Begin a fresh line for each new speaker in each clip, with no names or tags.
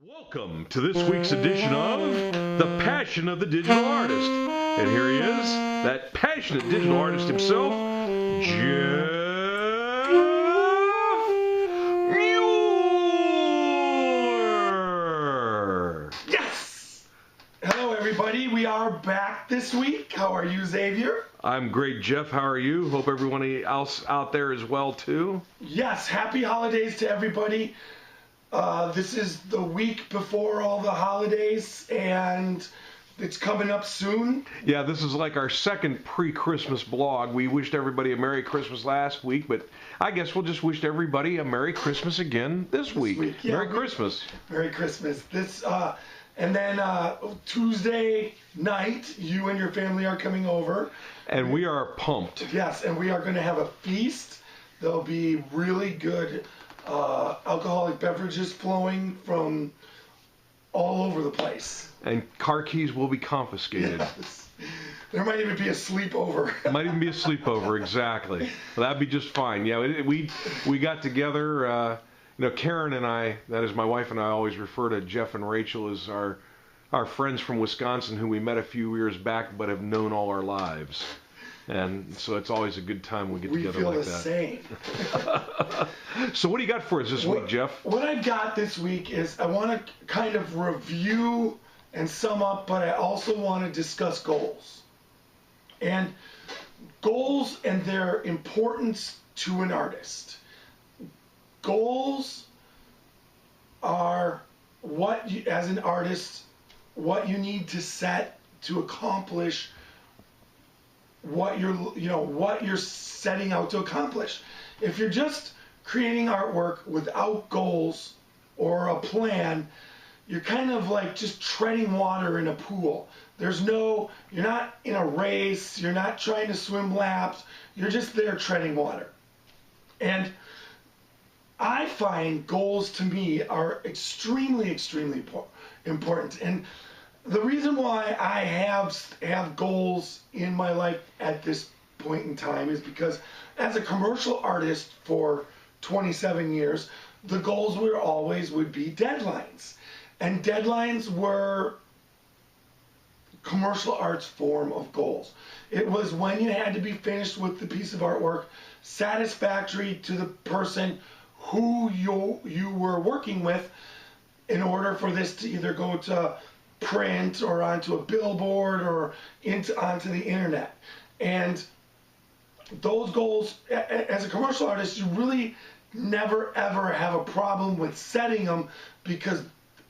Welcome to this week's edition of The Passion of the Digital Artist. And here he is, that passionate digital artist himself, Jeff Mueller.
Yes! Hello, everybody. We are back this week. How are you, Xavier?
I'm great, Jeff. How are you? Hope everyone else out there is well, too.
Yes, happy holidays to everybody. This is the week before all the holidays, and it's coming up soon.
Yeah, this is like our second pre-Christmas blog. We wished everybody a Merry Christmas last week, but I guess we'll just wish everybody a Merry Christmas again this week.
Yeah,
Merry Christmas.
Merry Christmas. And then Tuesday night, you and your family are coming over.
And we are pumped.
Yes, and we are going to have a feast. There'll be really good alcoholic beverages flowing from all over the place.
And car keys will be confiscated.
Yes. There might even be a sleepover.
Might even be a sleepover, exactly. Well, that'd be just fine. Yeah, we got together. Karen and I, that is my wife and I, always refer to Jeff and Rachel as our friends from Wisconsin who we met a few years back but have known all our lives. And so it's always a good time we get together like that.
We feel the same.
So what do you got for us this week, Jeff?
What I've got this week is I want to kind of review and sum up, but I also want to discuss goals. And goals and their importance to an artist. Goals are what you, as an artist, what you need to set to accomplish what you're setting out to accomplish. If you're just creating artwork without goals or a plan, you're kind of like just treading water in a pool. You're not in a race, you're not trying to swim laps, you're just there treading water. And I find goals to me are extremely, extremely important. And the reason why I have goals in my life at this point in time is because as a commercial artist for 27 years, the goals would be deadlines. And deadlines were commercial art's form of goals. It was when you had to be finished with the piece of artwork, satisfactory to the person who you were working with, in order for this to either go to print or onto a billboard or onto the internet. And those goals, as a commercial artist, you really never ever have a problem with setting them because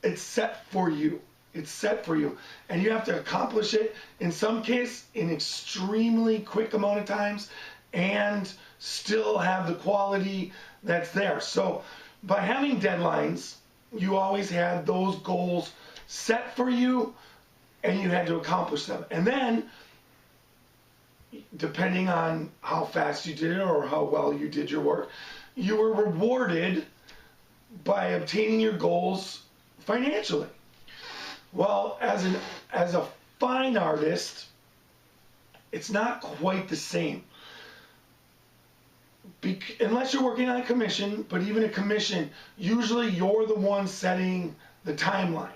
it's set for you. It's set for you. And you have to accomplish it, in some case, in extremely quick amount of times, and still have the quality that's there. So by having deadlines, you always had those goals set for you, and you had to accomplish them. And then, depending on how fast you did it or how well you did your work, you were rewarded by obtaining your goals financially. Well, as a fine artist, it's not quite the same. Unless you're working on a commission, but even a commission, usually you're the one setting the timeline.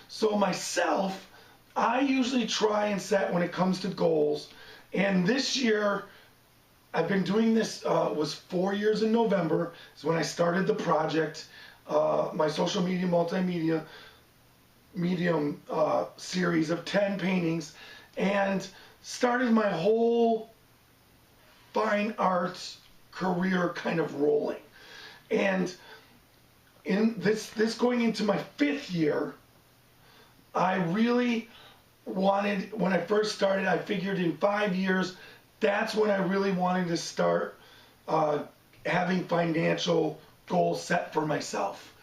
So myself, I usually try and set when it comes to goals. And this year, I've been doing this, was 4 years in November, is when I started the project, my social media multimedia medium series of 10 paintings, and started my whole fine arts career kind of rolling. And in this going into my 5th year, I really wanted, when I first started, I figured in 5 years, that's when I really wanted to start having financial goals set for myself.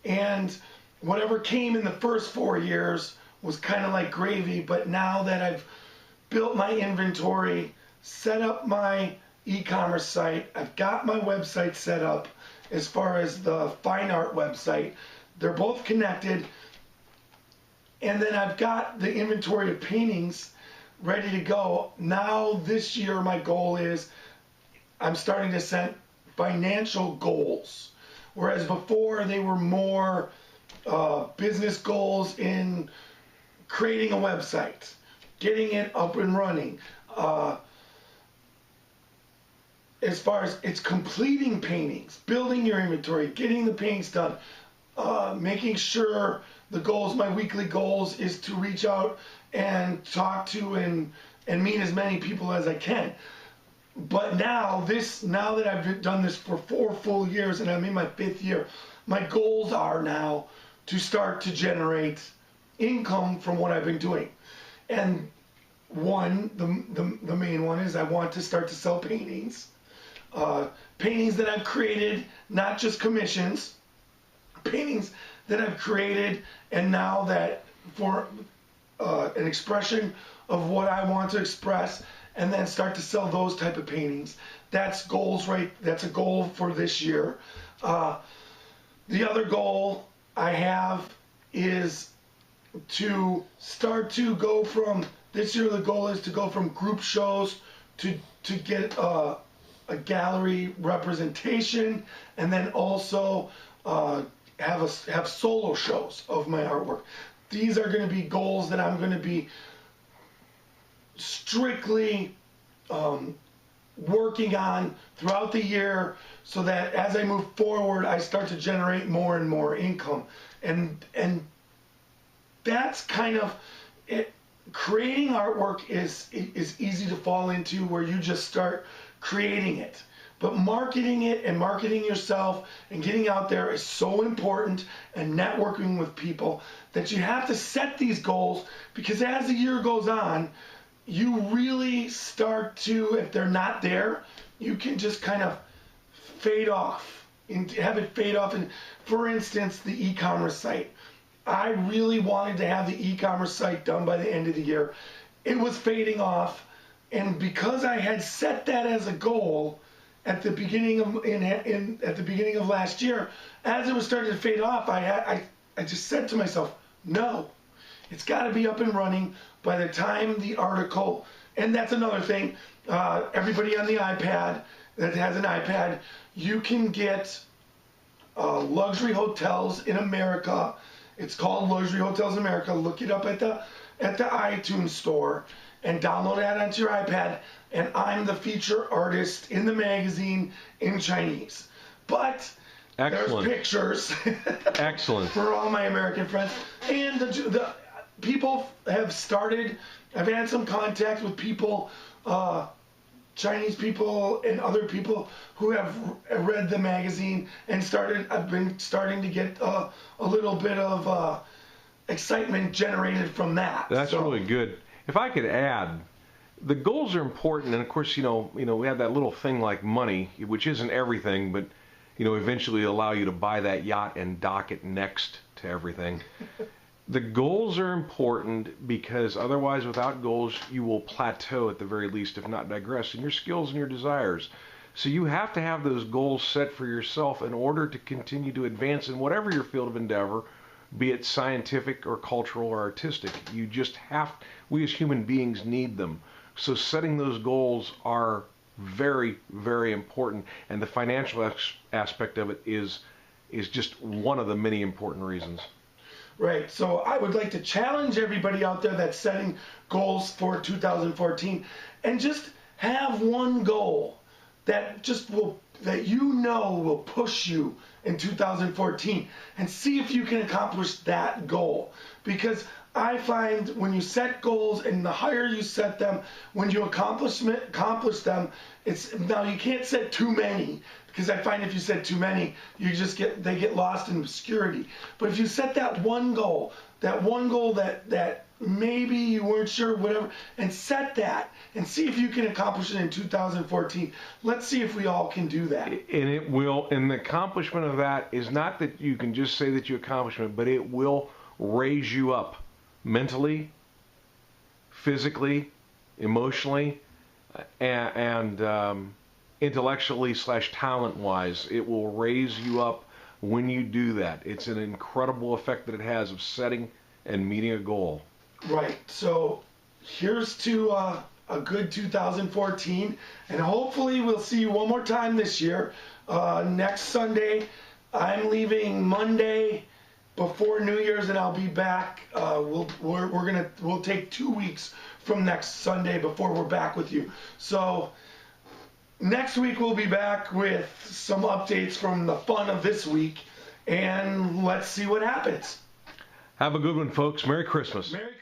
And whatever came in the first 4 years was kind of like gravy, but now that I've built my inventory, set up my e-commerce site, I've got my website set up as far as the fine art website, they're both connected. And then I've got the inventory of paintings ready to go. Now this year my goal is I'm starting to set financial goals. Whereas before they were more business goals in creating a website, getting it up and running. As far as it's completing paintings, building your inventory, getting the paintings done, making sure the goals, my weekly goals, is to reach out and talk to and meet as many people as I can. But now that I've done this for 4 full years and I'm in my 5th year, my goals are now to start to generate income from what I've been doing. And the main one is I want to start to sell paintings. Paintings that I've created, not just commissions, paintings that I've created, and now that for an expression of what I want to express, and then start to sell those type of paintings. That's goals, right? That's a goal for this year. The other goal I have is to start to go from, this year the goal is to go from group shows to get a gallery representation, and then also have solo shows of my artwork. These are going to be goals that I'm going to be strictly working on throughout the year, so that as I move forward, I start to generate more and more income. And that's kind of it. Creating artwork is easy to fall into, where you just start creating it. But marketing it and marketing yourself and getting out there is so important, and networking with people, that you have to set these goals, because as the year goes on, you really start to, if they're not there, you can just kind of fade off and have it fade off. And for instance, the e-commerce site. I really wanted to have the e-commerce site done by the end of the year. It was fading off, and because I had set that as a goal at the beginning of last year, as it was starting to fade off, I just said to myself, no, it's got to be up and running by the time the article. And that's another thing. Everybody on the iPad that has an iPad, you can get luxury hotels in America. It's called Luxury Hotels America. Look it up at the iTunes store and download that onto your iPad. And I'm the feature artist in the magazine in Chinese. But
Excellent.
There's pictures.
Excellent.
For all my American friends. And the people have started, I've had some contact with people, Chinese people and other people who have read the magazine and I've been starting to get a little bit of excitement generated from that.
That's really good. If I could add, the goals are important, and of course, we have that little thing like money, which isn't everything, but eventually allow you to buy that yacht and dock it next to everything. The goals are important, because otherwise, without goals, you will plateau at the very least, if not digress, in your skills and your desires. So you have to have those goals set for yourself in order to continue to advance in whatever your field of endeavor, be it scientific or cultural or artistic. You just we as human beings need them. So setting those goals are very, very important, and the financial aspect of it is just one of the many important reasons.
Right. So I would like to challenge everybody out there that's setting goals for 2014, and just have one goal that will push you in 2014, and see if you can accomplish that goal. Because I find when you set goals, and the higher you set them, when you accomplish them, now you can't set too many, because I find if you set too many, they get lost in obscurity. But if you set that one goal that maybe you weren't sure, whatever, and set that, and see if you can accomplish it in 2014. Let's see if we all can do that.
And it will, and the accomplishment of that is not that you can just say that you accomplished it, but it will raise you up mentally, physically, emotionally, and intellectually / talent-wise. It will raise you up when you do that. It's an incredible effect that it has of setting and meeting a goal.
Right. So here's to a good 2014, and hopefully we'll see you one more time this year. Next Sunday, I'm leaving Monday before New Year's, and I'll be back. We'll take 2 weeks from next Sunday before we're back with you. So next week we'll be back with some updates from the fun of this week, and let's see what happens.
Have a good one, folks. Merry Christmas.
Merry